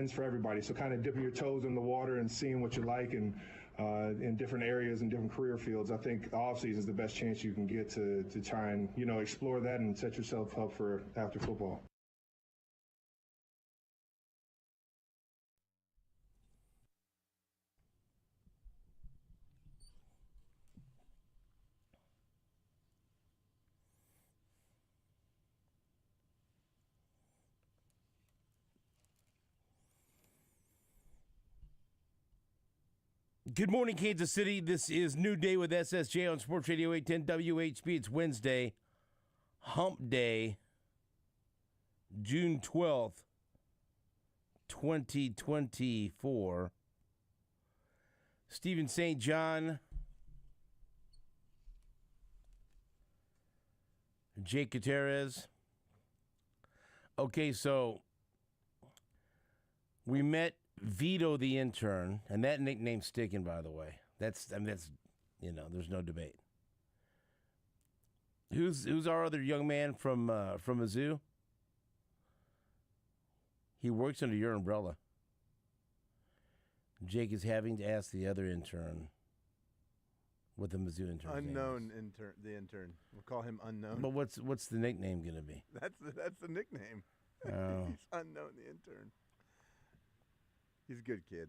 ends for everybody. So kind of dipping your toes in the water and seeing what you like and in different areas and different career fields. I think the offseason is the best chance you can get to try and, explore that and set yourself up for after football. Good morning, Kansas City. This is New Day with SSJ on Sports Radio 810 WHB. It's Wednesday, Hump Day, June 12th, 2024. Stephen St. John, Jake Gutierrez. Okay, so we met Vito the intern, and that nickname's sticking, by the way. That's there's no debate. Who's our other young man from Mizzou? He works under your umbrella. Jake is having to ask the other intern what the Mizzou intern unknown intern. The intern. We'll call him unknown. But what's the nickname gonna be? That's the nickname. Oh. He's unknown the intern. He's a good kid.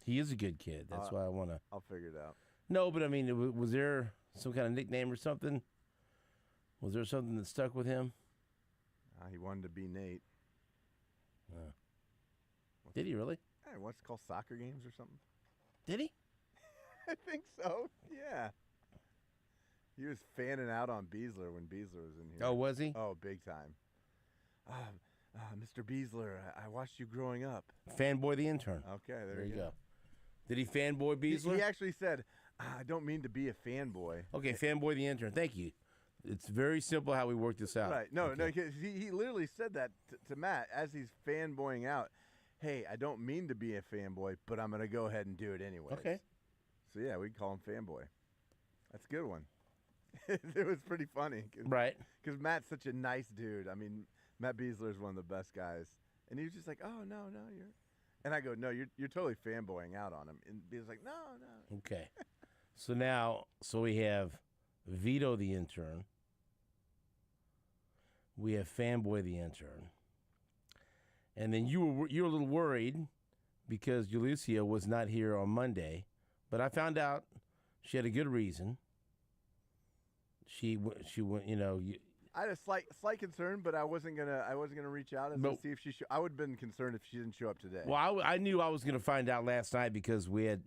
He is a good kid. That's why I want to. I'll figure it out. No, but I mean, was there some kind of nickname or something? Was there something that stuck with him? He wanted to be Nate. Did he really? He wants to call soccer games or something. Did he? I think so. Yeah. He was fanning out on Beasler when Beasler was in here. Oh, was he? Oh, big time. Mr. Beasler, I watched you growing up. Fanboy the intern. Okay, there you go. Did he fanboy Beasler? He actually said, I don't mean to be a fanboy. Okay, fanboy the intern. Thank you. It's very simple how we work this out. Right. No, he literally said that to Matt as he's fanboying out. Hey, I don't mean to be a fanboy, but I'm going to go ahead and do it anyway. Okay. So, yeah, we'd call him fanboy. That's a good one. It was pretty funny. Right. Because Matt's such a nice dude. I mean, Matt Beasler is one of the best guys. And he was just like, oh, no, you're. And I go, no, you're totally fanboying out on him. And he was like, no. Okay. So we have Vito the intern. We have Fanboy the intern. And then you were a little worried because Ulicia was not here on Monday. But I found out she had a good reason. She went, I had a slight concern, but I wasn't gonna reach out and see if she. I would have been concerned if she didn't show up today. Well, I knew I was gonna find out last night because we had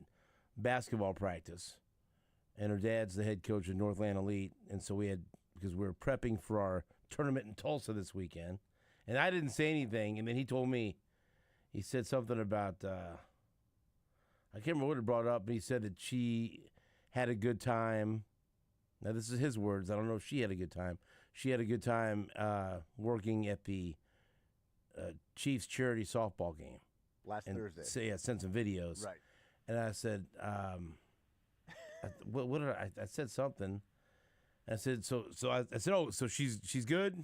basketball practice, and her dad's the head coach of Northland Elite, and so because we were prepping for our tournament in Tulsa this weekend, and I didn't say anything, and then he told me, he said something about I can't remember what it brought up, but he said that she had a good time. Now, this is his words. I don't know if she had a good time. She had a good time working at the Chiefs charity softball game. Last Thursday. So, yeah, sent some videos. Right. And I said, what did I said something. I said, so I said, oh, so she's good?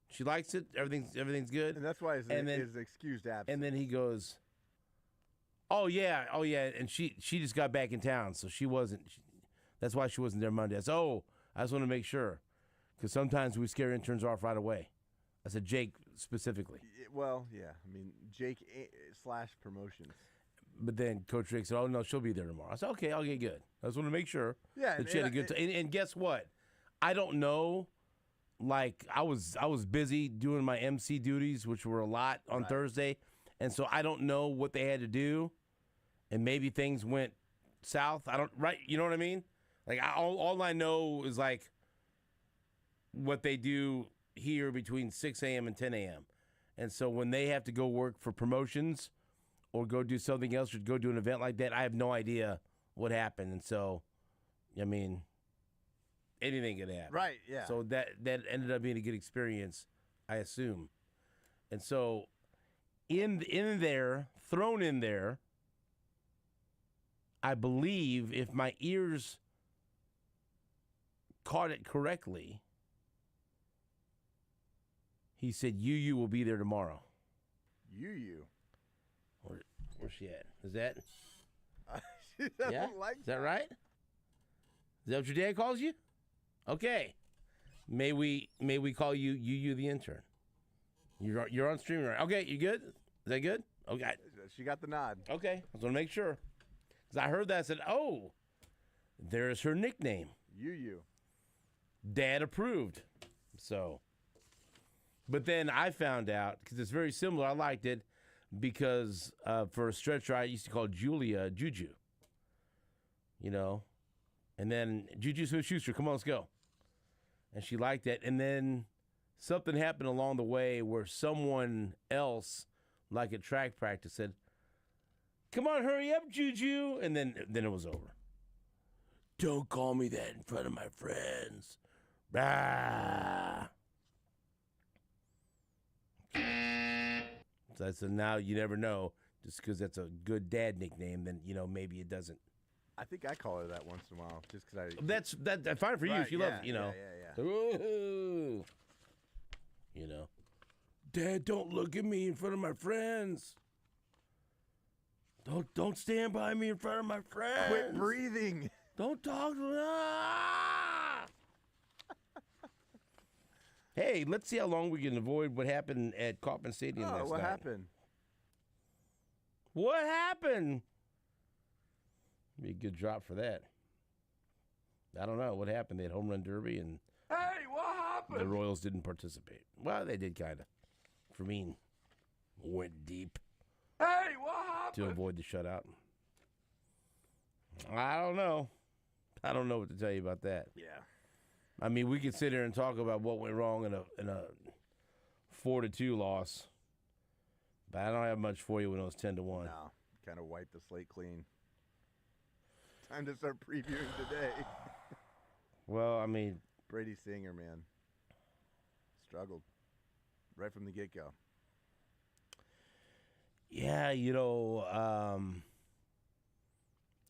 She likes it? Everything's good? And that's why his excused absence. And then he goes, oh, yeah. And she just got back in town, so she wasn't. That's why she wasn't there Monday. I said, I just want to make sure. Because sometimes we scare interns off right away. I said Jake specifically. Well, yeah. I mean, Jake / promotions. But then Coach Drake said, oh, no, she'll be there tomorrow. I said, okay, I'll get good. I just want to make sure that she had a good time. And guess what? I don't know. Like, I was busy doing my MC duties, which were a lot on Thursday. And so I don't know what they had to do. And maybe things went south. You know what I mean? Like, all I know is, like, what they do here between 6 a.m. and 10 a.m. And so when they have to go work for promotions or go do something else or go do an event like that, I have no idea what happened. And so, I mean, anything could happen. Right, yeah. So that ended up being a good experience, I assume. And so thrown in there, I believe if my ears caught it correctly, he said, Yu will be there tomorrow. Yu. Or Where's she at? Is that? She doesn't Yeah? like Is that right? Is that what your dad calls you? Okay. May we call you you the intern? You're on stream right? Okay, you good? Is that good? Okay. She got the nod. Okay. I just want to make sure. Because I heard that. I said, oh, there's her nickname. You. Dad approved. So. But then I found out, because it's very similar, I liked it, because for a stretch I used to call Julia Juju. You know? And then Juju Smith-Schuster, come on, let's go. And she liked it. And then something happened along the way where someone else, like at track practice, said, come on, hurry up, Juju. And then it was over. Don't call me that in front of my friends. Bah. So I said, now you never know. Just because that's a good dad nickname, then, maybe it doesn't. I think I call her that once in a while, just because I. That's fine for you. Right, She loves, Yeah. Ooh. Dad, don't look at me in front of my friends. Don't stand by me in front of my friends. Quit breathing. Don't talk to me. Ah! Hey, let's see how long we can avoid what happened at Kauffman Stadium last night. What happened? What happened? Be a good drop for that. I don't know what happened. They had home run derby, and Hey, what happened? the Royals didn't participate. Well, they did kind of. Fermin went deep Hey, what happened? to avoid the shutout. I don't know. I don't know what to tell you about that. Yeah. I mean, we could sit here and talk about what went wrong in a 4-2 loss, but I don't have much for you when it was 10-1. No, kind of wiped the slate clean. Time to start previewing today. Well, I mean, Brady Singer, man, struggled right from the get-go. yeah,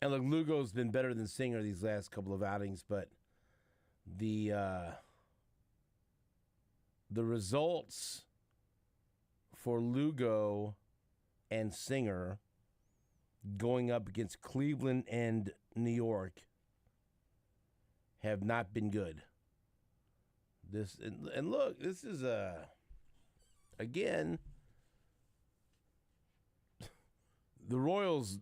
and look, Lugo's been better than Singer these last couple of outings, but the results for Lugo and Singer going up against Cleveland and New York have not been good. And look, this is again, the Royals.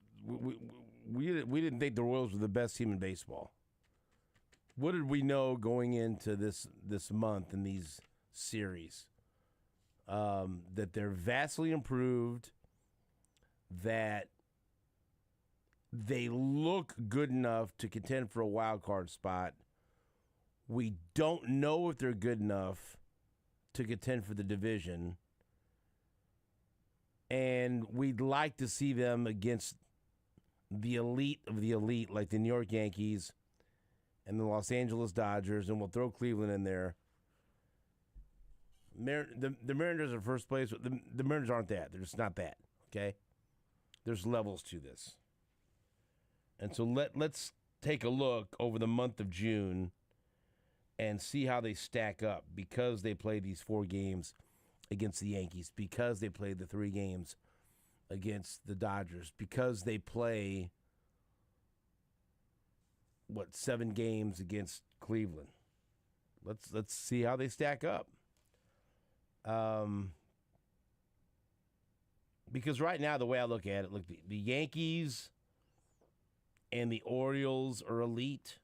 We didn't think the Royals were the best team in baseball. What did we know going into this month in these series? That they're vastly improved, that they look good enough to contend for a wild card spot. We don't know if they're good enough to contend for the division. And we'd like to see them against the elite of the elite, like the New York Yankees and the Los Angeles Dodgers, and we'll throw Cleveland in there. The Mariners are first place. The Mariners aren't that. They're just not that, okay? There's levels to this. And so let's take a look over the month of June and see how they stack up, because they play these 4 games against the Yankees, because they played the 3 games against the Dodgers, because they play 7 games against Cleveland. Let's see how they stack up. Because right now, the way I look at it, look, the Yankees and the Orioles are elite.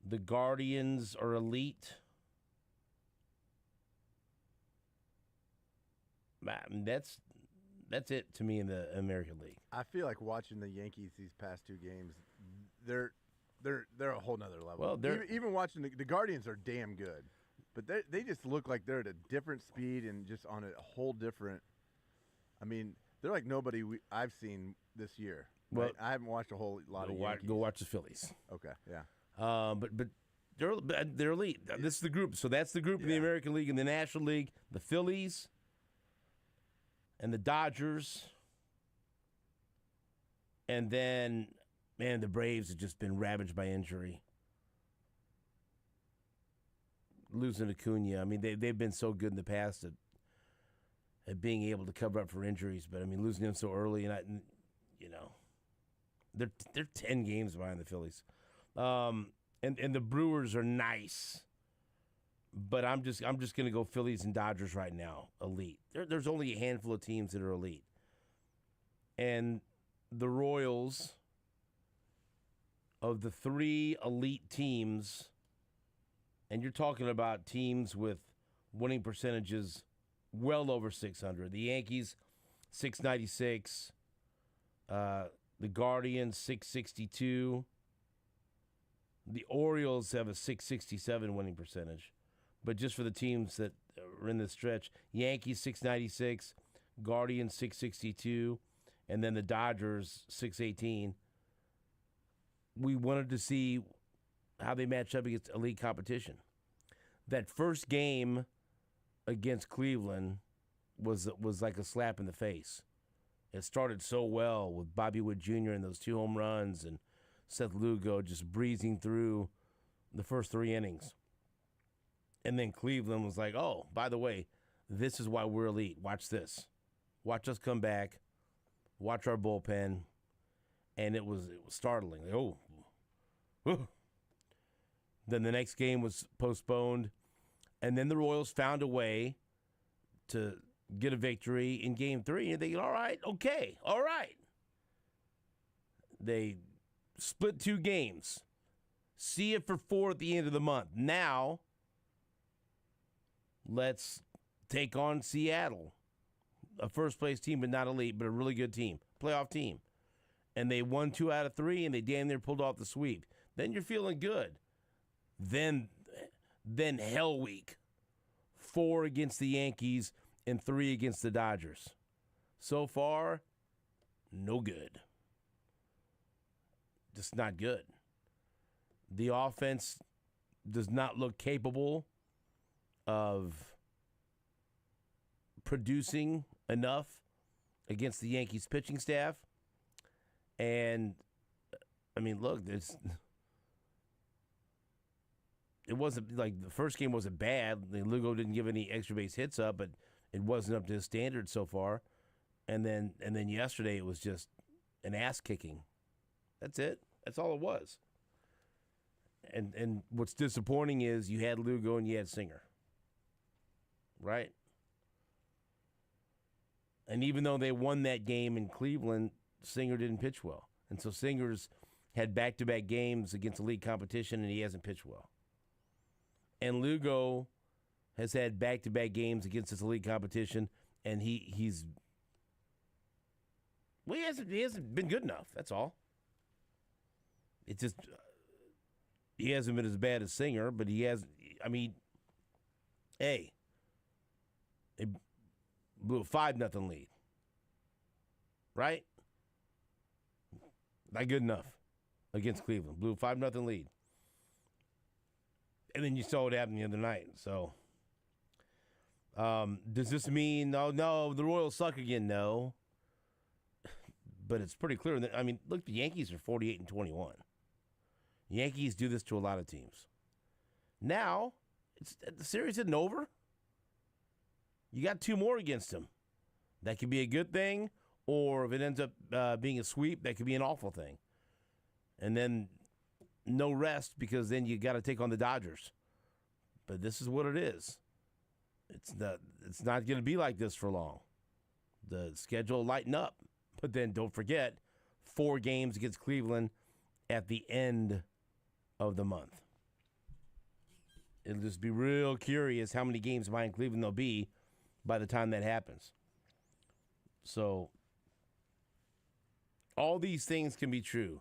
The Guardians are elite. That's it to me in the American League. I feel like watching the Yankees these past 2 games, they're a whole nother level. Well, even watching the Guardians are damn good, but they just look like they're at a different speed and just on a whole different. I mean, they're like nobody I've seen this year. Well, right? I haven't watched a whole lot of Yankees. Go watch the Phillies. Okay, yeah. But they're elite. This is the group. So that's the group in the American League and the National League. The Phillies and the Dodgers. And then, man, the Braves have just been ravaged by injury. Losing Acuna. I mean, they've been so good in the past that at being able to cover up for injuries. But I mean, losing them so early, and they're 10 games behind the Phillies, and the Brewers are nice. But I'm just gonna go Phillies and Dodgers right now. Elite. There's only a handful of teams that are elite, and the Royals, of the 3 elite teams, and you're talking about teams with winning percentages well over 600. The Yankees, 696. The Guardians, 662. The Orioles have a 667 winning percentage. But just for the teams that are in this stretch, Yankees 696, Guardians 662, and then the Dodgers 618. We wanted to see how they match up against elite competition. That first game against Cleveland was like a slap in the face. It started so well with Bobby Wood Jr. and those 2 home runs and Seth Lugo just breezing through the first 3 innings. And then Cleveland was like, oh, by the way, this is why we're elite. Watch this. Watch us come back. Watch our bullpen. And it was startling. Like, oh. Then the next game was postponed. And then the Royals found a way to get a victory in Game 3. And they go, all right, okay, all right. They split 2 games. See it for 4 at the end of the month. Now, let's take on Seattle, a first-place team, but not elite, but a really good team, playoff team. And they won 2 out of 3, and they damn near pulled off the sweep. Then you're feeling good. Then Hell Week, 4 against the Yankees and 3 against the Dodgers. So far, no good. Just not good. The offense does not look capable of producing enough against the Yankees pitching staff. And, I mean, look, it wasn't like the first game wasn't bad. Lugo didn't give any extra base hits up, but it wasn't up to his standards so far. And then yesterday it was just an ass kicking. That's it. That's all it was. And what's disappointing is you had Lugo and you had Singer. Right? And even though they won that game in Cleveland, Singer didn't pitch well. And so Singer's had back-to-back games against elite competition, and he hasn't pitched well. And Lugo has had back-to-back games against this elite competition, and he hasn't been good enough. That's all. It's just he hasn't been as bad as Singer, but he has. I mean, it blew a 5-0 lead, right? Not good enough against Cleveland. Blew a 5-0 lead. And then you saw what happened the other night. So, does this mean, no, the Royals suck again? No. But it's pretty clear that, I mean, look, the Yankees are 48-21. Yankees do this to a lot of teams. Now, the series isn't over. You got 2 more against them. That could be a good thing, or if it ends up being a sweep, that could be an awful thing. And then no rest, because then you got to take on the Dodgers. But this is what it is. It's not going to be like this for long. The schedule will lighten up. But then don't forget, 4 games against Cleveland at the end of the month. It'll just be real curious how many games behind Cleveland there'll be by the time that happens. So, all these things can be true.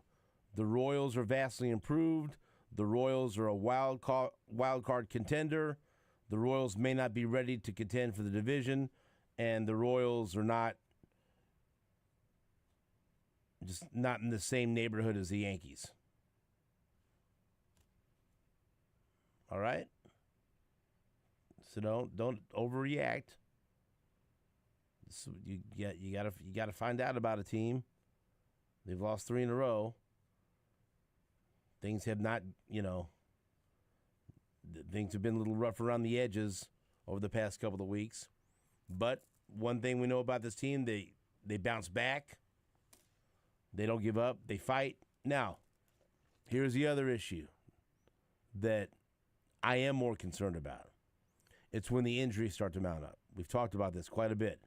The Royals are vastly improved. The Royals are a wild card contender. The Royals may not be ready to contend for the division. And the Royals are just not in the same neighborhood as the Yankees. All right? So don't overreact. So you gotta find out about a team. They've lost 3 in a row. Things have not, things have been a little rough around the edges over the past couple of weeks. But one thing we know about this team, they bounce back. They don't give up. They fight. Now, here's the other issue that I am more concerned about. It's when the injuries start to mount up. We've talked about this quite a bit.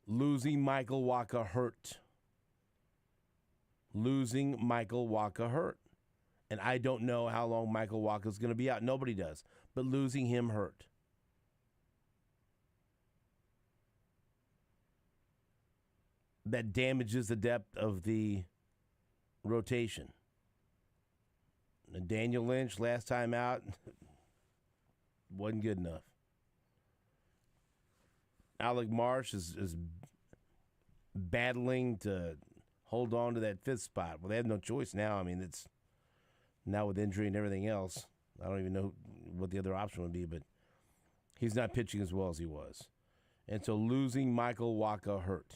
Losing Michael Waka hurt. Losing Michael Waka hurt. And I don't know how long Michael Waka is going to be out. Nobody does. But losing him hurt. That damages the depth of the rotation. And Daniel Lynch, last time out, wasn't good enough. Alec Marsh is battling to hold on to that fifth spot. Well, they have no choice now. I mean, it's now with injury and everything else. I don't even know what the other option would be, but he's not pitching as well as he was. And so losing Michael Waka hurt.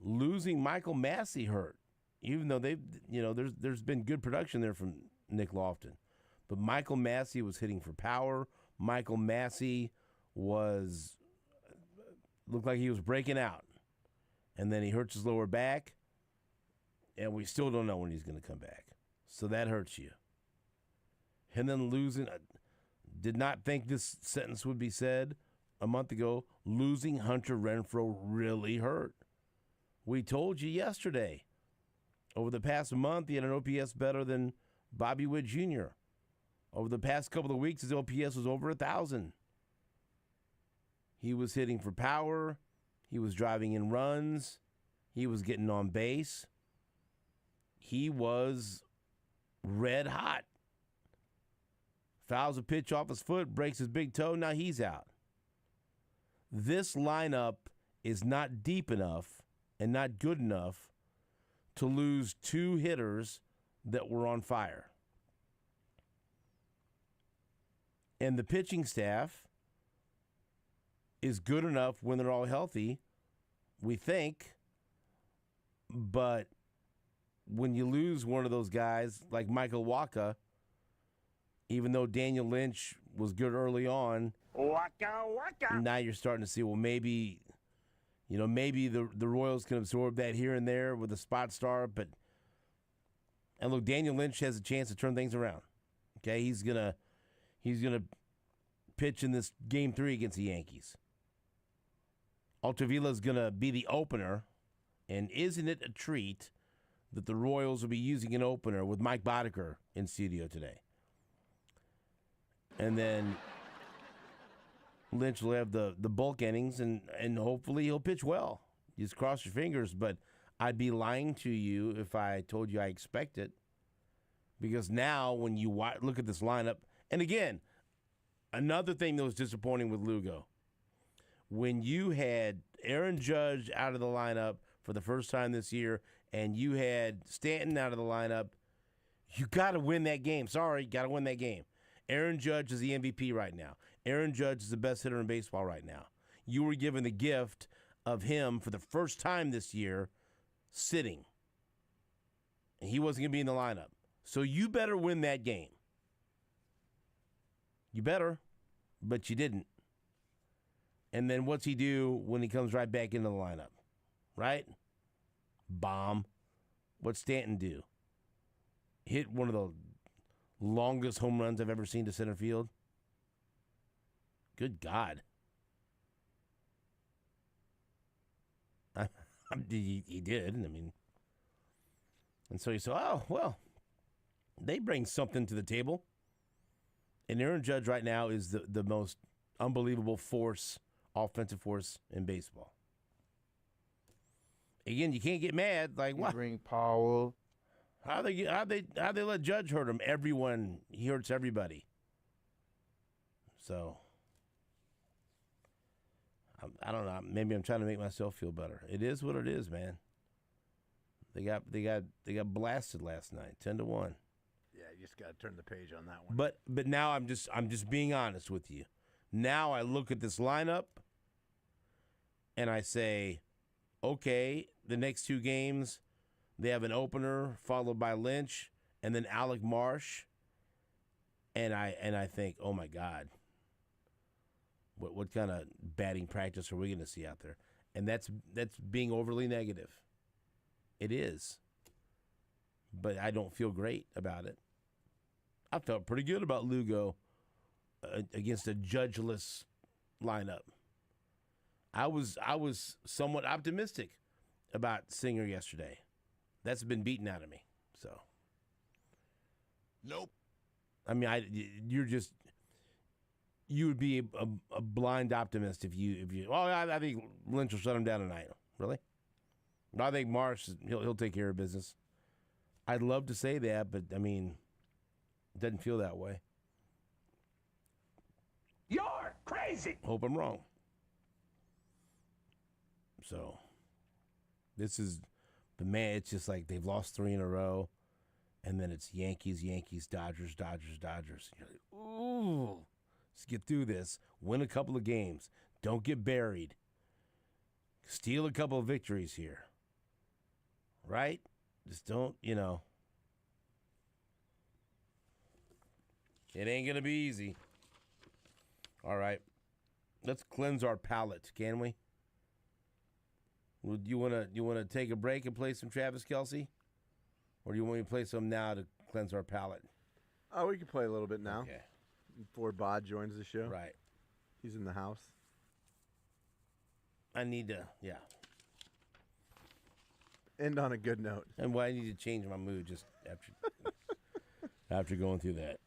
Losing Michael Massey hurt. Even though there's been good production there from Nick Lofton. But Michael Massey was hitting for power. Michael Massey looked like he was breaking out. And then he hurts his lower back, and we still don't know when he's going to come back. So that hurts you. And then losing, did not think this sentence would be said a month ago, losing Hunter Renfroe really hurt. We told you yesterday. Over the past month, he had an OPS better than Bobby Witt Jr. Over the past couple of weeks, his OPS was over 1,000. He was hitting for power. He was driving in runs. He was getting on base. He was red hot. Fouls a pitch off his foot, breaks his big toe, now he's out. This lineup is not deep enough and not good enough to lose two hitters that were on fire. And the pitching staff is good enough when they're all healthy, we think. But when you lose one of those guys like Michael Waka, even though Daniel Lynch was good early on, now you're starting to see, well, maybe the Royals can absorb that here and there with a spot start. And look, Daniel Lynch has a chance to turn things around. Okay, he's gonna pitch in this Game 3 against the Yankees. Altavila's going to be the opener, and isn't it a treat that the Royals will be using an opener with Mike Boddicker in studio today? And then Lynch will have the bulk innings, and hopefully he'll pitch well. Just cross your fingers, but I'd be lying to you if I told you I expect it. Because now when you look at this lineup, and again, another thing that was disappointing with Lugo, when you had Aaron Judge out of the lineup for the first time this year and you had Stanton out of the lineup, you got to win that game. Sorry, got to win that game. Aaron Judge is the MVP right now. Aaron Judge is the best hitter in baseball right now. You were given the gift of him for the first time this year sitting. And he wasn't going to be in the lineup. So you better win that game. You better, but you didn't. And then what's he do when he comes right back into the lineup? Right? Bomb. What's Stanton do? Hit one of the longest home runs I've ever seen to center field. Good God. He did. I mean, and so you say, oh, well, they bring something to the table. And Aaron Judge right now is the most unbelievable offensive force in baseball. Again, you can't get mad. Like, what? Bring Powell. How they let Judge hurt him? He hurts everybody. So I don't know. Maybe I'm trying to make myself feel better. It is what it is, man. They got blasted last night, 10-1. Yeah, you just got to turn the page on that one. But now I'm just being honest with you. Now I look at this lineup and I say, okay, the next two games, they have an opener followed by Lynch and then Alec Marsh. And I think, oh my God, What kind of batting practice are we going to see out there? And that's being overly negative. It is. But I don't feel great about it. I felt pretty good about Lugo against a judgeless lineup. I was somewhat optimistic about Singer yesterday. That's been beaten out of me. So, nope. I mean, you would be a blind optimist if you. Oh, I think Lynch will shut him down tonight. Really? But I think Marsh he'll take care of business. I'd love to say that, but I mean, it doesn't feel that way. You're crazy. Hope I'm wrong. So, this is the man. It's just like they've lost 3 in a row, and then it's Yankees, Dodgers. You're like, ooh, let's get through this. Win a couple of games. Don't get buried. Steal a couple of victories here. Right? Just don't, It ain't going to be easy. All right. Let's cleanse our palate, can we? You want to take a break and play some Travis Kelce? Or do you want me to play some now to cleanse our palate? Oh, we can play a little bit now. Okay. Before Bod joins the show. Right. He's in the house. I need to, yeah. End on a good note. And I need to change my mood just after going through that.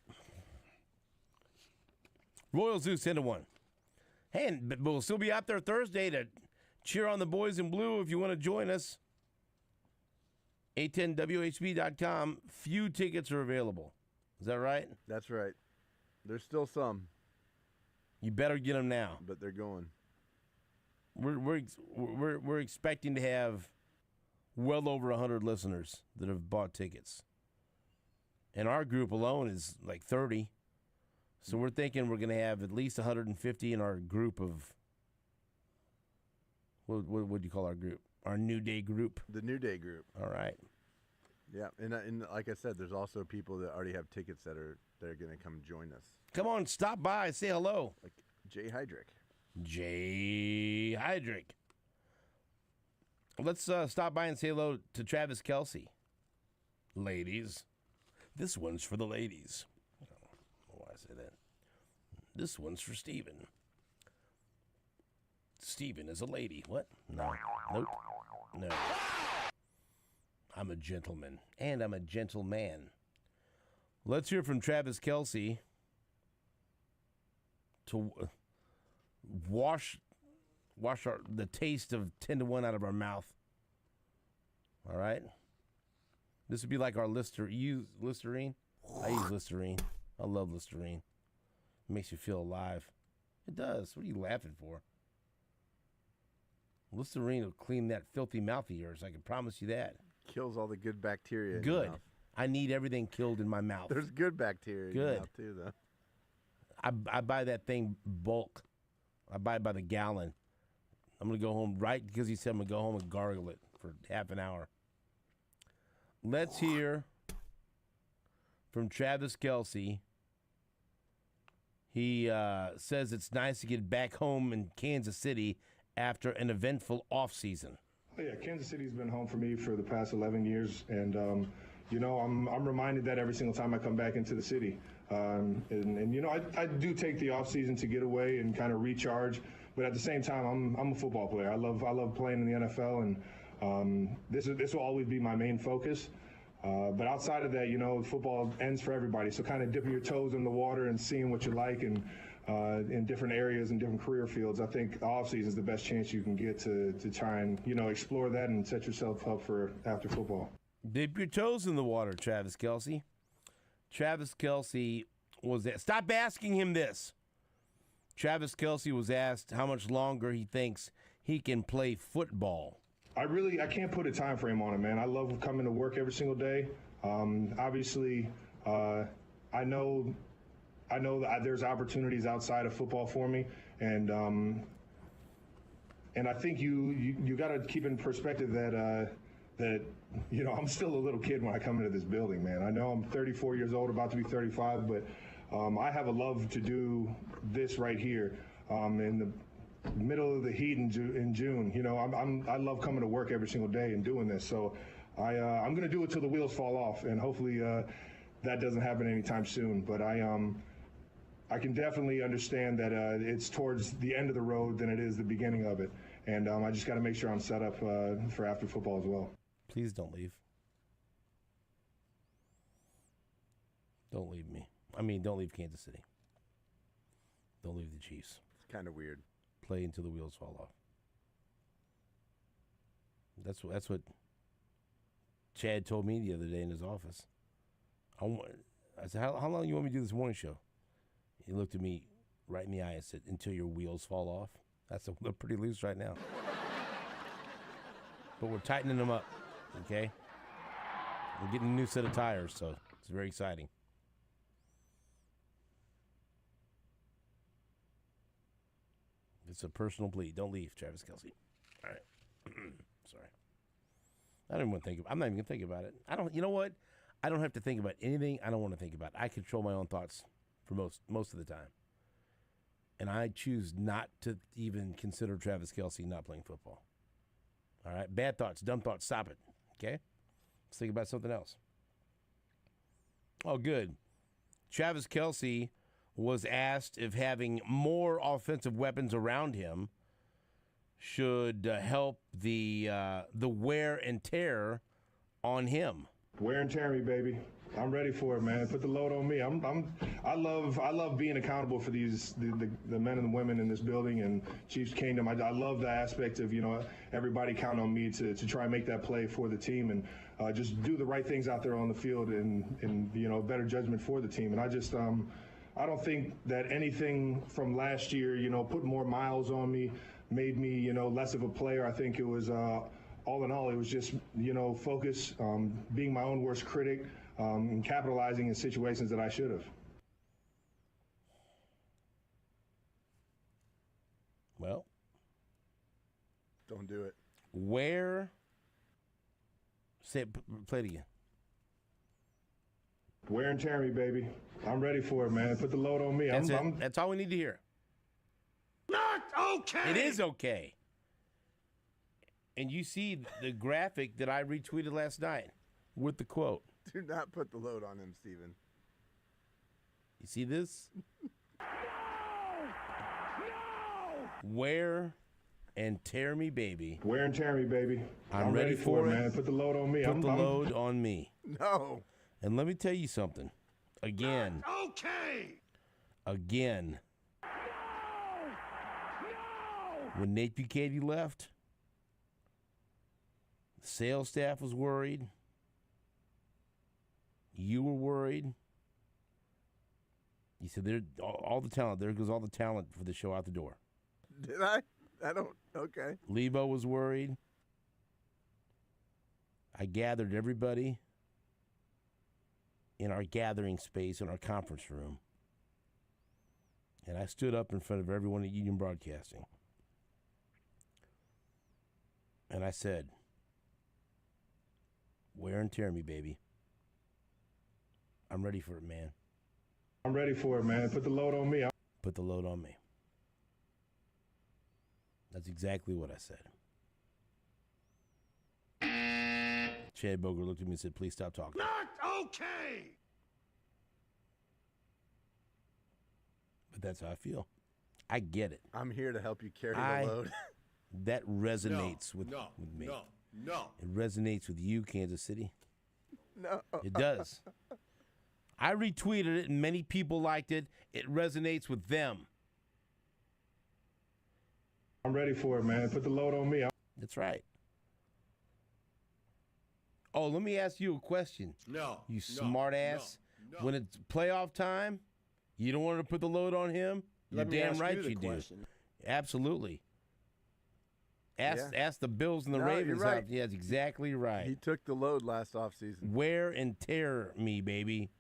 Royal Zeus 10-1. Hey, but we'll still be out there Thursday to cheer on the boys in blue if you want to join us. 810WHB.com. Few tickets are available. Is that right? That's right. There's still some. You better get them now. But they're going. We're expecting to have well over 100 listeners that have bought tickets. And our group alone is like 30. So we're thinking we're going to have at least 150 in our group of, what do you call our group? Our New Day group. The New Day group. All right. Yeah, and like I said, there's also people that already have tickets that are going to come join us. Come on, stop by, say hello. Like Jay Hydrick. Jay Hydrick. Let's stop by and say hello to Travis Kelce. Ladies. This one's for the ladies. I don't know why I say that. This one's for Steven. Steven is a lady. What? No. Nope. No. I'm a gentleman. And I'm a gentleman. Let's hear from Travis Kelce to wash the taste of 10-1 out of our mouth. All right? This would be like our Listerine. I use Listerine. I love Listerine. It makes you feel alive. It does. What are you laughing for? Listerine will clean that filthy mouth of yours. I can promise you that. Kills all the good bacteria in Good. your mouth. I need everything killed in my mouth. There's good bacteria in your mouth too, though. I buy that thing bulk. I buy it by the gallon. I'm going to go home right because he said I'm going to go home and gargle it for half an hour. Let's hear from Travis Kelce. He says it's nice to get back home in Kansas City after an eventful offseason. Yeah, Kansas City's been home for me for the past 11 years, and I'm reminded that every single time I come back into the city. I do take the off season to get away and kind of recharge, but at the same time, I'm a football player. I love playing in the NFL, and this will always be my main focus. But outside of that, football ends for everybody. So kind of dipping your toes in the water and seeing what you like and in different areas and different career fields, I think the offseason is the best chance you can get to try and, explore that and set yourself up for after football. Dip your toes in the water, Travis Kelce. Travis Kelce was there. Stop asking him this. Travis Kelce was asked how much longer he thinks he can play football. I can't put a time frame on it, man. I love coming to work every single day. Obviously, I know that there's opportunities outside of football for me, and I think you got to keep in perspective that I'm still a little kid when I come into this building, man. I know I'm 34 years old, about to be 35, but I have a love to do this right here. in the middle of the heat in June. You know, I love coming to work every single day and doing this. So I'm going to do it till the wheels fall off, and hopefully that doesn't happen anytime soon. But I can definitely understand that it's towards the end of the road than it is the beginning of it. And I just got to make sure I'm set up for after football as well. Please don't leave. Don't leave me. I mean, don't leave Kansas City. Don't leave the Chiefs. It's kind of weird. Play until the wheels fall off. That's what Chad told me the other day in his office. I said, how long do you want me to do this morning show? He looked at me right in the eye and said, until your wheels fall off. They're pretty loose right now. But we're tightening them up, okay? We're getting a new set of tires, so it's very exciting. It's a personal plea. Don't leave, Travis Kelce. All right. Sorry. I don't even want to think about it. I'm not even going to think about it. You know what? I don't have to think about anything I don't want to think about. I control my own thoughts for most of the time. And I choose not to even consider Travis Kelce not playing football. All right? Bad thoughts, dumb thoughts, stop it. Okay? Let's think about something else. Oh, good. Travis Kelce was asked if having more offensive weapons around him should help the wear and tear on him. Wear and tear me, baby. I'm ready for it, man. Put the load on me. I love being accountable for the men and women in this building and Chiefs Kingdom. I love the aspect of, you know, everybody counting on me to try and make that play for the team and just do the right things out there on the field and you know, better judgment for the team. And I just I don't think that anything from last year, you know, put more miles on me, made me, you know, less of a player. I think it was all in all, it was just, you know, focus, being my own worst critic, and capitalizing in situations that I should have. Well, don't do it. Play it again. Wear and tear me, baby. I'm ready for it, man. Put the load on me. That's all we need to hear. Not okay. It is okay. And you see the graphic that I retweeted last night with the quote. Do not put the load on him, Steven. You see this? No! Wear and tear me, baby. Wear and tear me, baby. I'm ready for it, man. Put the load on me. Put the load on me. No. And let me tell you something. Again. Not okay. Again. No! When Nate Bukaty left, the sales staff was worried. You were worried. You said, "There, all the talent. There goes all the talent for the show out the door." Did I? I don't. Okay. Lebo was worried. I gathered everybody in our gathering space in our conference room, and I stood up in front of everyone at Union Broadcasting, and I said, "Wear and tear me, baby. I'm ready for it, man. I'm ready for it, man. Put the load on me. Put the load on me." That's exactly what I said. Chad Boger looked at me and said, "Please stop talking." Not okay. But that's how I feel. I get it. I'm here to help you carry the load. That resonates with me. No. It resonates with you, Kansas City. No. It does. I retweeted it, and many people liked it. It resonates with them. I'm ready for it, man. Put the load on me. That's right. Oh, let me ask you a question. No. You smart ass. No. When it's playoff time, you don't want to put the load on him? You're damn right you do. Absolutely. Ask the Bills and the Ravens. You're right. Yeah, that's exactly right. He took the load last offseason. Wear and tear me, baby.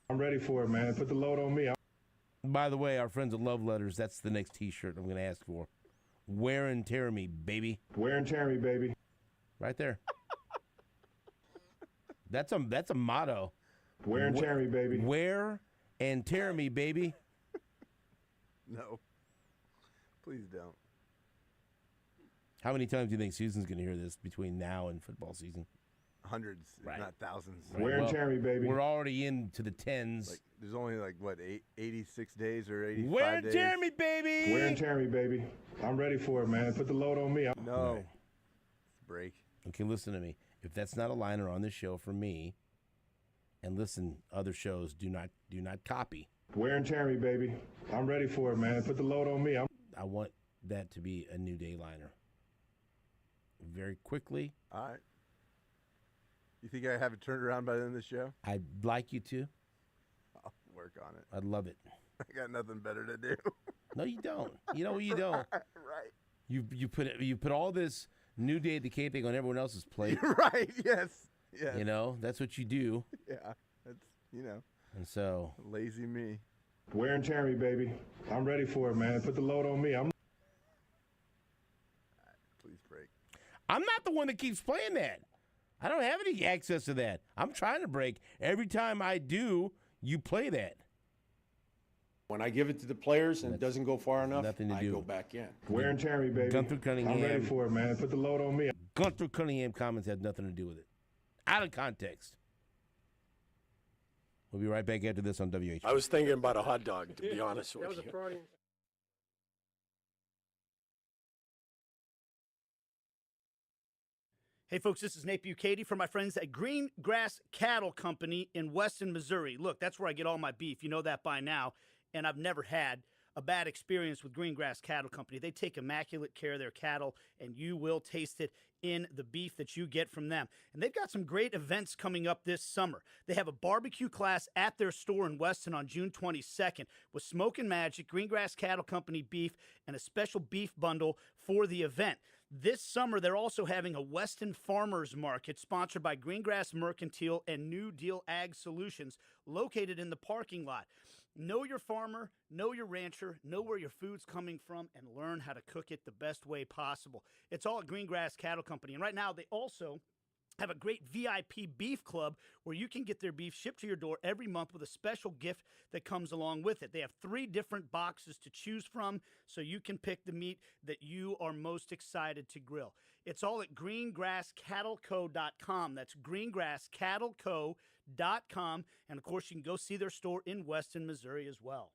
I'm ready for it, man. Put the load on me. By the way, our friends at Love Letters, that's the next T-shirt I'm going to ask for. Wear and tear me, baby. Wear and tear me, baby. Right there. That's a motto. Wear and tear me, baby. Wear and tear me, baby. No. Please don't. How many times do you think Susan's going to hear this between now and football season? Hundreds, Right. if not thousands. Right. Wear and tear me, baby. We're already into the tens. Like, there's only 86 days or 85 Wear and days. tear me, baby. Wear and tear me, baby. I'm ready for it, man. Put the load on me. No. Right. Break. Okay, listen to me. If that's not a liner on this show for me, and listen, other shows do not copy. Wear and tear me, baby. I'm ready for it, man. Put the load on me. I want that to be a New Day liner. Very quickly. All right. You think I have it turned around by the end of the show? I'd like you to. I'll work on it. I'd love it. I got nothing better to do. No, you don't. You know what you don't. Right. You put all this New Day at the K thing on everyone else's plate. Right. Yes. Yes. You know, that's what you do. Yeah. That's And so lazy me. Wear and tear me, baby. I'm ready for it, man. Put the load on me. Please break. I'm not the one that keeps playing that. I don't have any access to that. I'm trying to break. Every time I do, you play that. When I give it to the players and it doesn't go far enough, nothing to I do. go back in. Wear and tear me, baby. Gunther Cunningham. I'm ready for it, man. Put the load on me. Gunther Cunningham comments had nothing to do with it. Out of context. We'll be right back after this on WH. I was thinking about a hot dog, to be honest with you. Hey, folks, this is Nate Bucati from my friends at Green Grass Cattle Company in Weston, Missouri. Look, that's where I get all my beef. You know that by now. And I've never had a bad experience with Green Grass Cattle Company. They take immaculate care of their cattle, and you will taste it in the beef that you get from them. And they've got some great events coming up this summer. They have a barbecue class at their store in Weston on June 22nd with Smokin' Magic, Green Grass Cattle Company beef, and a special beef bundle for the event. This summer, they're also having a Weston Farmers Market sponsored by Greengrass Mercantile and New Deal Ag Solutions located in the parking lot. Know your farmer, know your rancher, know where your food's coming from, and learn how to cook it the best way possible. It's all at Greengrass Cattle Company. And right now, they also have a great VIP beef club where you can get their beef shipped to your door every month with a special gift that comes along with it. They have 3 different boxes to choose from, so you can pick the meat that you are most excited to grill. It's all at greengrasscattleco.com. That's greengrasscattleco.com. And, of course, you can go see their store in Weston, Missouri as well.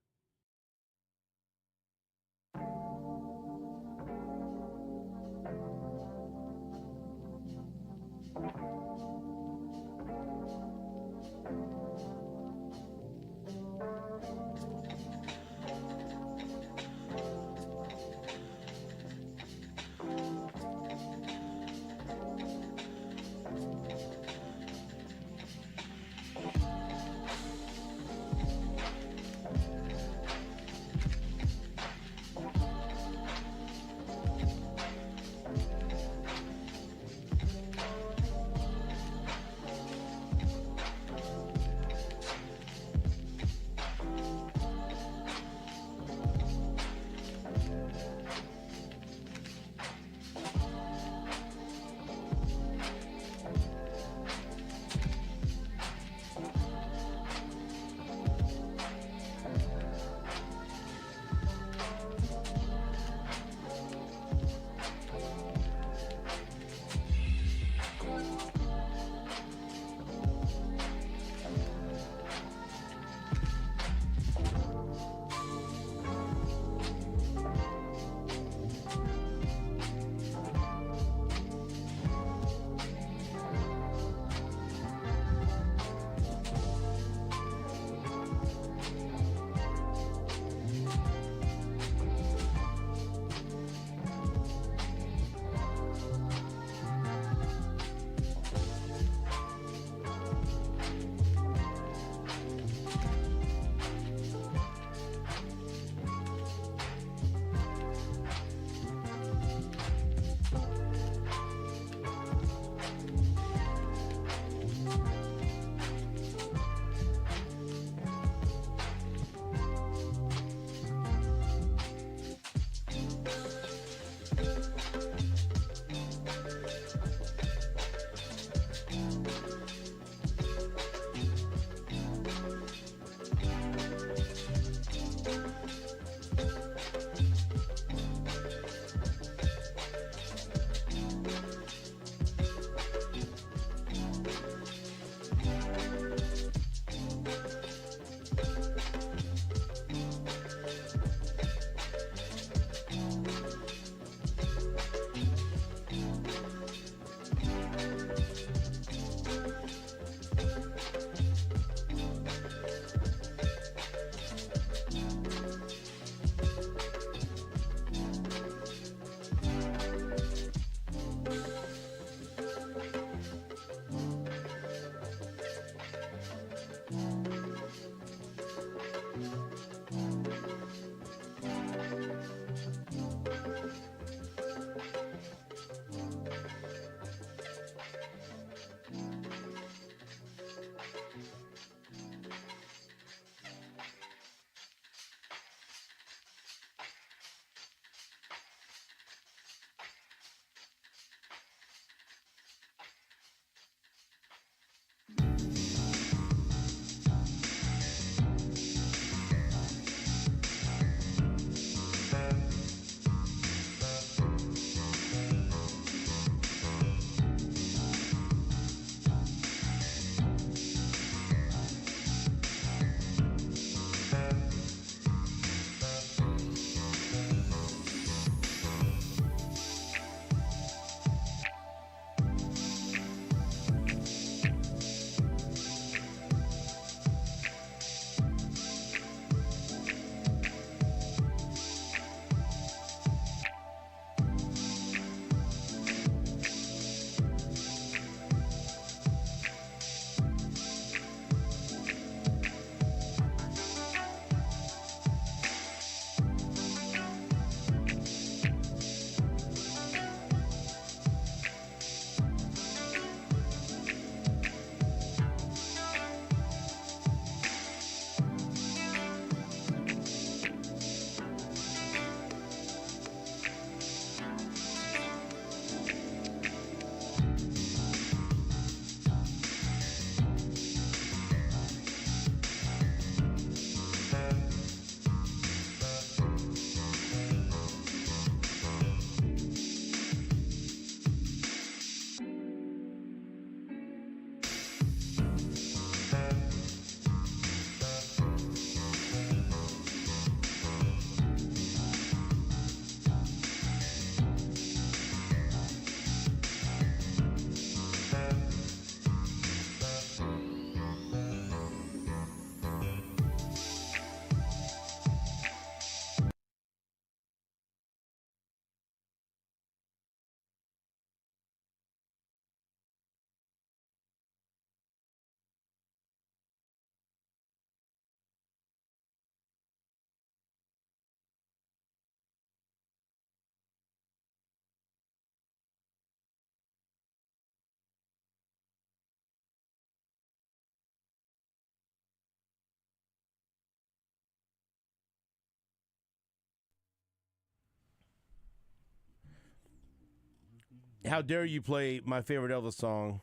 How dare you play my favorite Elvis song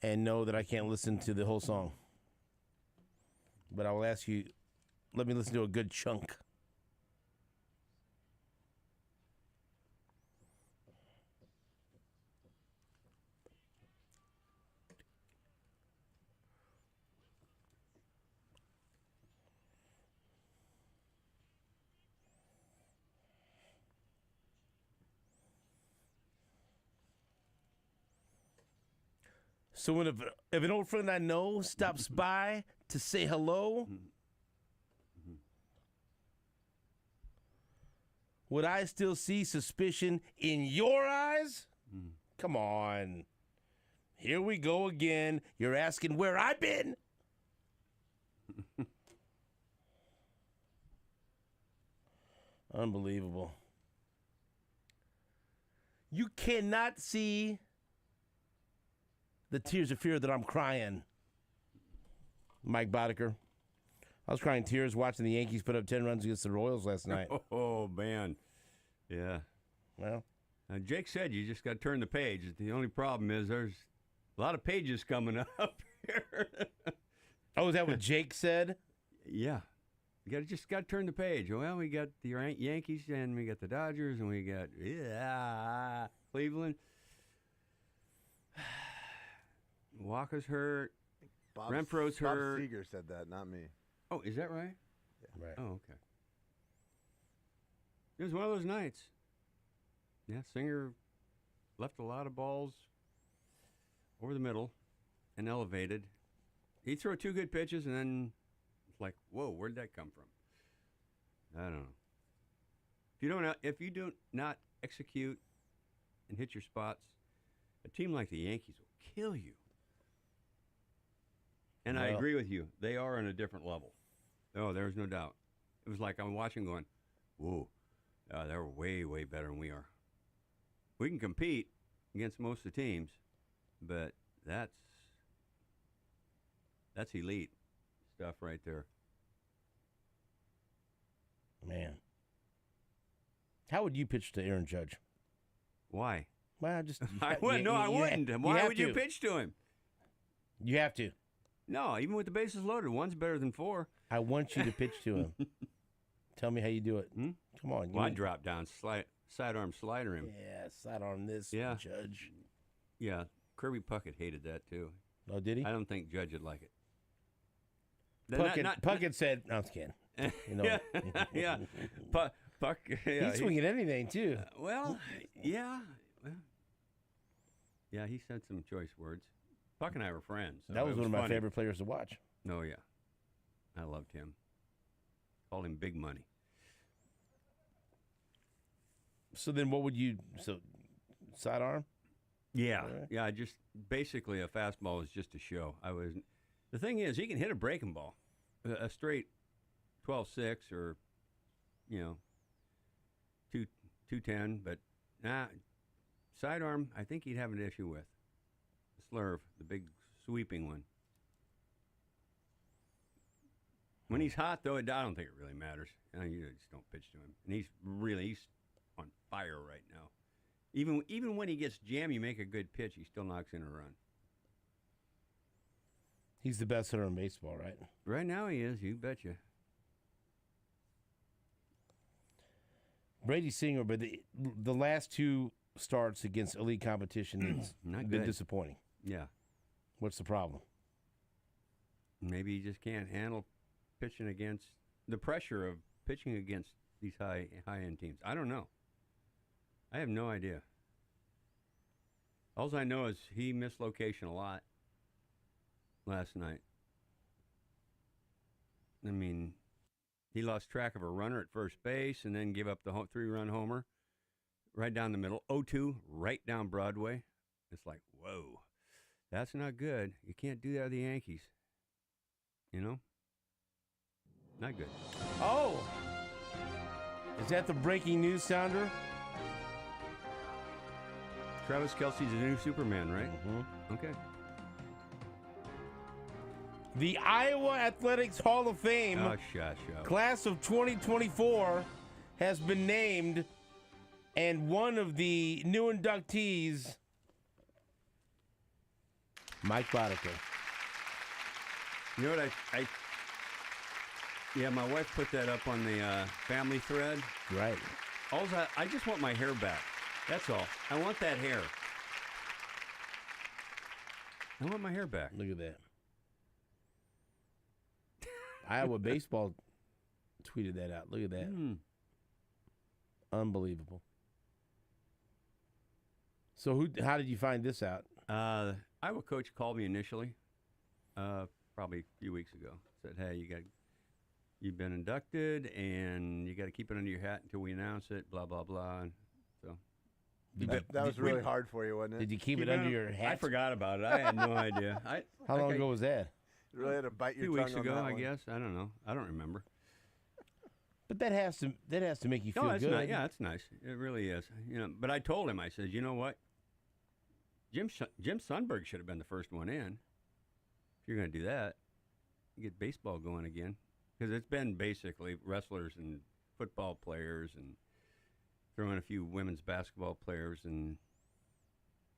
and know that I can't listen to the whole song? But I will ask you, let me listen to a good chunk. So when if an old friend I know stops by to say hello, would I still see suspicion in your eyes? Come on. Here we go again. You're asking where I've been. Unbelievable. You cannot see the tears of fear that I'm crying. Mike Boddicker. I was crying tears watching the Yankees put up 10 runs against the Royals last night. Oh, man. Yeah. Well, Jake said you just got to turn the page. The only problem is there's a lot of pages coming up here. Oh, is that what Jake said? Yeah. You just got to turn the page. Well, we got the Yankees, and we got the Dodgers, and we got Cleveland. Walker's hurt. Renfro's hurt. Bob Seger said that, not me. Oh, is that right? Yeah. Right. Oh, okay. It was one of those nights. Yeah, Singer left a lot of balls over the middle and elevated. He'd throw 2 good pitches, and then it's like, whoa, where'd that come from? I don't know. If you do not execute and hit your spots, a team like the Yankees will kill you. And I agree with you. They are on a different level. Oh, there's no doubt. It was like I'm watching going, whoa, they're way, way better than we are. We can compete against most of the teams, but that's elite stuff right there. Man. How would you pitch to Aaron Judge? Why? Well, just I wouldn't. I wouldn't. Why would you pitch to him? You have to. No, even with the bases loaded, one's better than 4. I want you to pitch to him. Tell me how you do it. Come on. Well, I drop down, sidearm slider him. Yeah, sidearm this, Judge. Yeah, Kirby Puckett hated that too. Oh, did he? I don't think Judge would like it. Puckett said, no, I'm just kidding. You know. Yeah. Puck. Yeah, he's swinging anything, too. Yeah. Yeah, he said some choice words. Puck and I were friends. So that was one of my funny. favorite players to watch. Oh, yeah. I loved him. Called him Big Money. So then what would you – so sidearm? Yeah. Yeah, just basically a fastball is just a show. The thing is, he can hit a breaking ball, a straight 12-6 or, 210, but sidearm, I think he'd have an issue with. The slurve, the big sweeping one. When he's hot, though, I don't think it really matters. You just don't pitch to him. And he's on fire right now. Even when he gets jammed, you make a good pitch, he still knocks in a run. He's the best hitter in baseball, right? Right now he is, you betcha. Brady Singer, but the last 2 starts against elite competition has been disappointing. Yeah. What's the problem? Maybe he just can't handle pitching against the pressure of pitching against these high-end teams. I don't know. I have no idea. All I know is he missed location a lot last night. I mean, he lost track of a runner at first base and then gave up the 3-run homer right down the middle. 0-2, right down Broadway. It's like, whoa, that's not good. You can't do that to the Yankees. Not good. Oh! Is that the breaking news sounder? Travis Kelce's the new Superman, right? Mm-hmm. Okay. The Iowa Athletics Hall of Fame shut up. class of 2024 has been named And one of the new inductees, Mike Boddicker. You know what yeah, my wife put that up on the family thread. Right. I just want my hair back. That's all. I want that hair. I want my hair back. Look at that. Iowa baseball tweeted that out. Look at that. Unbelievable. So how did you find this out? Iowa coach called me initially, probably a few weeks ago. Said, "Hey, you've been inducted, and you got to keep it under your hat until we announce it." Blah blah blah. And so that was really hard for you, wasn't it? Did you keep it under your hat? I forgot about it. I had no idea. How long ago was that? You really had to bite your a few tongue weeks on ago, that I one. guess. I don't know. I don't remember. But that has to make you feel that's good. nice. Yeah, that's nice. It really is. But I told him, I said, you know what? Jim Sundberg should have been the first one in. If you're going to do that, you get baseball going again, because it's been basically wrestlers and football players and throw in a few women's basketball players, and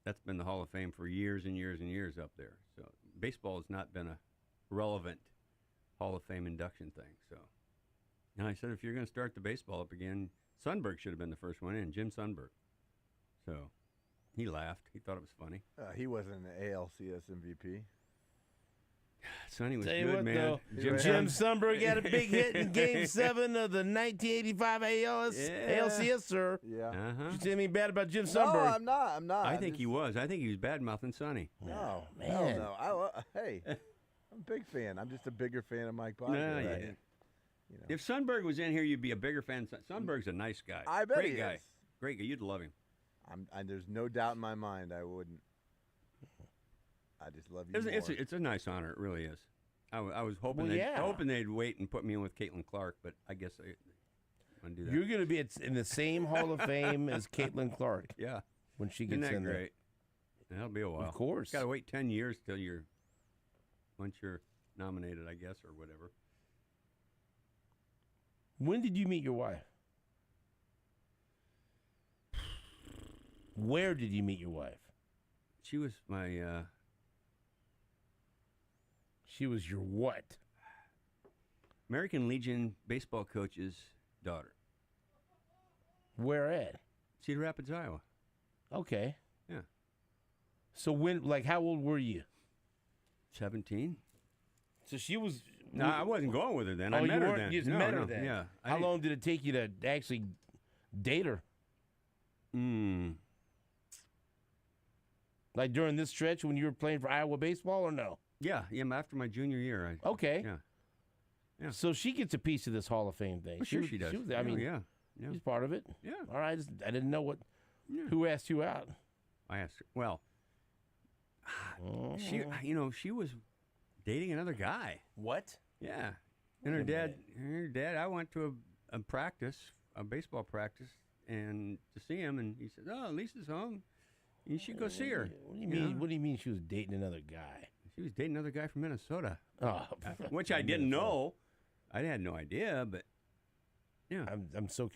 that's been the Hall of Fame for years and years and years up there. So baseball has not been a relevant Hall of Fame induction thing. So, and I said, if you're going to start the baseball up again, Sundberg should have been the first one in, Jim Sundberg. So he laughed. He thought it was funny. He wasn't an ALCS MVP. Sonny was Tell you good, what, man. though, Jim Sundberg had a big hit in Game 7 of the 1985 ALCS, sir. Yeah. Did you say anything bad about Jim No, Sundberg? I'm not. I think he was. I think he was bad-mouthing Sonny. No, man. hell no. Hey, I'm a big fan. I'm just a bigger fan of Mike Boddicker. Yeah. If Sundberg was in here, you'd be a bigger fan. Sundberg's a nice guy. I bet Great he guy. is. Great guy. You'd love him. There's no doubt in my mind I wouldn't. I just love you more. It's a nice honor. It really is. I was hoping Well, hoping they'd wait and put me in with Caitlin Clark, but I guess I want to do that. You're going to be in the same Hall of Fame as Caitlin Clark Yeah. when she Isn't gets that in great? That'll be a while. Of course. Got to wait 10 years till once you're nominated, I guess, or whatever. When did you meet your wife? Where did you meet your wife? She was my She was your what? American Legion baseball coach's daughter. Where at? Cedar Rapids, Iowa. Okay. Yeah. So how old were you? 17. So she was. No, I wasn't going with her then. Oh, I met you her weren't? then. You just met her then. Yeah. How long did it take you to actually date her? Like during this stretch when you were playing for Iowa baseball, or no? Yeah. After my junior year. Okay. Yeah. So she gets a piece of this Hall of Fame thing. Well, sure she does. I mean, yeah. she's part of it. Yeah. All right. I didn't know who asked who out. I asked her. Well, she was dating another guy. What? Yeah. And her dad, I went to a practice, a baseball practice, and to see him, and he said, "Oh, Lisa's home. You should go see her." What do you mean? What do you mean she was dating another guy? She was dating another guy from Minnesota. Oh, which I didn't know. I had no idea, but yeah. I'm so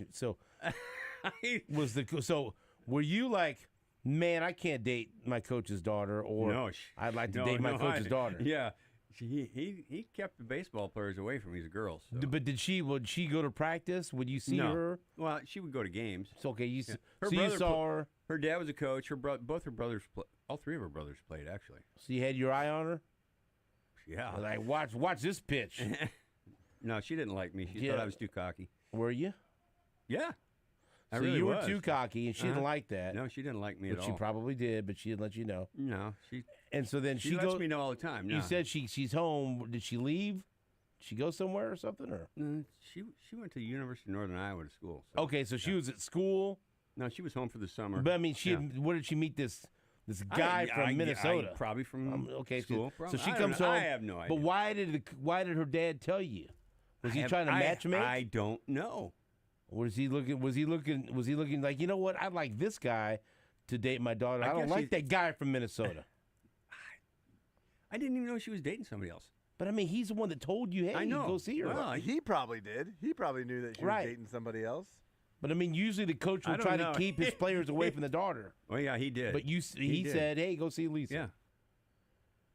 were you like, man, I can't date my coach's daughter, or no, I'd like to date my coach's daughter? Yeah. He kept the baseball players away from his girls. So. But would she go to practice? Would you see her? Well, she would go to games. It's okay. You brother saw her. Her dad was a coach. Both her brothers, all three of her brothers played actually. So you had your eye on her? Yeah. Like watch this pitch. No, she didn't like me. She thought I was too cocky. Were you? Yeah. So you were too cocky, and she didn't like that. No, she didn't like me but at all. She probably did, but she didn't let you know. No, And so then she lets me know all the time. No. You said she's home. Did she leave? Did she go somewhere or something? Or she went to the University of Northern Iowa to school. So, okay, so she was at school. No, she was home for the summer. But I mean, where did she meet this guy from Minnesota? Probably from school. So she comes home. I have no idea. But why did her dad tell you? Was he trying to matchmake? I don't know. Was he looking like, you know what? I'd like this guy to date my daughter. I don't like that guy from Minnesota. I didn't even know she was dating somebody else. But I mean, he's the one that told you, hey, I know. go see her. Well, he probably did. He probably knew that she was dating somebody else. But I mean, usually the coach will try to keep his players away from the daughter. Well, yeah, he did. But he said, "Hey, go see Lisa." Yeah.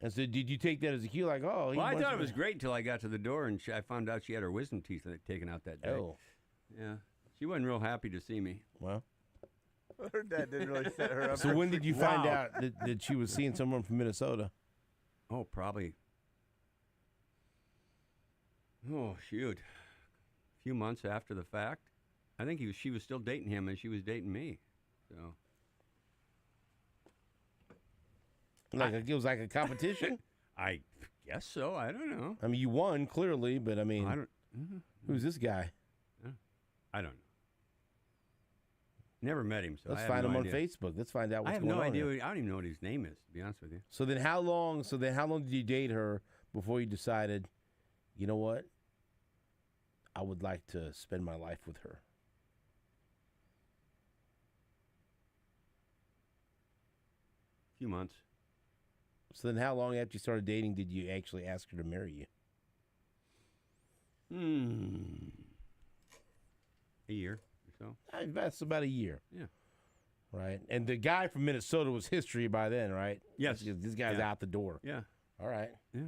And so, did you take that as a cue? Like, oh, well, I thought it was great until I got to the door and I found out she had her wisdom teeth taken out that day. Oh, yeah, she wasn't real happy to see me. Well, her dad didn't really set her up. So when did you find out that she was seeing someone from Minnesota? Oh, probably. Oh, shoot. A few months after the fact. I think she was still dating him, and she was dating me. So, it was like a competition. I guess so. I don't know. I mean, you won clearly, but I mean, I don't. Who's this guy? I don't know. Never met him, so Let's I have find no him idea. on Facebook. Let's find out what's I have going no on. idea. Here. I don't even know what his name is, to be honest with you. So then, how long? Did you date her before you decided, you know what? I would like to spend my life with her. A few months. So then, how long after you started dating did you actually ask her to marry you? A year or so. That's about a year. Yeah. Right. And the guy from Minnesota was history by then, right? Yes. This guy's out the door. Yeah. All right. Yeah.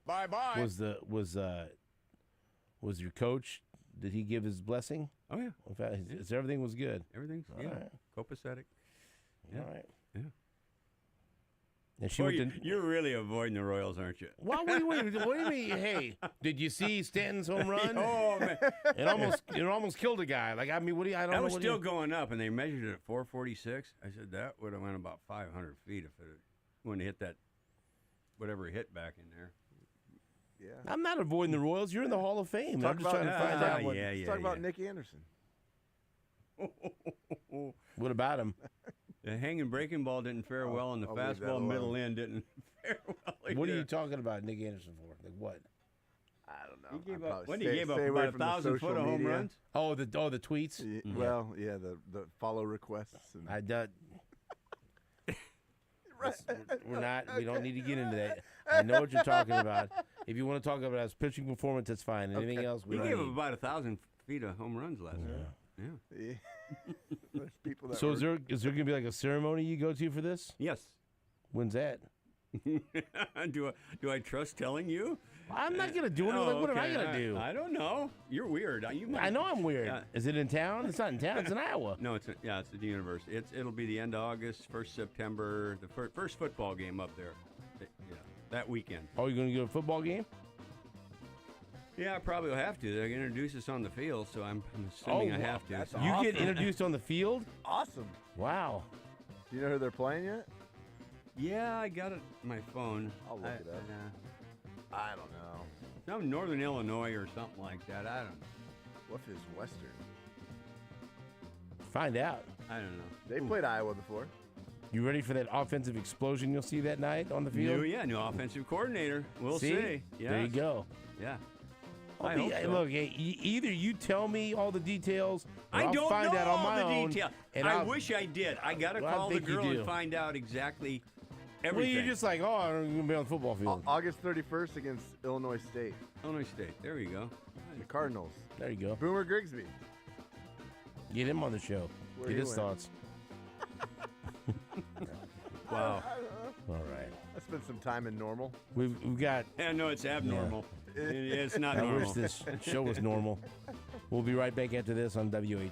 Bye-bye. Was your coach? Did he give his blessing? Oh yeah. In fact, everything was good. Everything's All right. copacetic. Yeah. All right. Yeah. And she Boy, went to. you're really avoiding the Royals, aren't you? Well, wait, what do you mean? Hey, did you see Stanton's home run? Oh man, It almost killed a guy. Like, I mean, what do you? I don't know. that was what still going up, and they measured it at 446. I said that would have went about 500 feet if it wouldn't have hit that whatever it hit back in there. Yeah. I'm not avoiding the Royals. You're in the Hall of Fame. I'm just trying to find out. Let's talk about Nick Anderson. What about him? The hanging breaking ball didn't fare well, and the I'll leave that fastball alone. middle end didn't fare well. What are you talking about, Nick Anderson, for? Like what? I don't know. He gave I'd up. probably When did he give up stay away about from the 1,000 foot of social home media. runs? Oh, the tweets. Well, yeah, the follow requests. And I don't. We don't need to get into that. I know what you're talking about. If you want to talk about his pitching performance, that's fine. Anything else, we He don't gave up need. about 1,000 feet of home runs last year. Yeah. Yeah. There's people that So were, is there going to be like a ceremony you go to for this? Yes. When's that? Do I trust telling you? I'm not going to do anything. Like, what am I okay. going to do? I don't know. You're weird. I know I'm weird. Yeah. Is it in town? It's not in town. It's in Iowa. No, it's at the university. It'll be the end of August, 1st September, the first football game up there. Yeah, that weekend. Oh, you're going to go to a football game? Yeah, I probably will have to. They're going to introduce us on the field, so I'm assuming I have to. that's so- You awesome. get introduced on the field? awesome. Wow. Do you know who they're playing yet? Yeah, I got it on my phone. I'll look it up. I don't know. Some Northern Illinois or something like that. I don't know. What if it's Western? Find out. I don't know. They played Iowa before. You ready for that offensive explosion you'll see that night on the field? New offensive coordinator. We'll see. Yeah. There you go. Yeah. I'll be- hope so. Look, hey, either you tell me all the details, or I I'll don't find know out on all my the own. detail. And I I'll- wish I did. I got to Well, I call the think you girl do. and find out exactly Well, everything. you're just like, oh, I'm going to be on the football field. August 31st against Illinois State. Illinois State. There you go. The Cardinals. There you go. Boomer Grigsby. Get him on the show. Where Get he his went. thoughts. Wow. All right. I spent some time in Normal. We've got. Yeah, no, it's abnormal. It's not I normal. wish this show was normal. We'll be right back after this on WHB.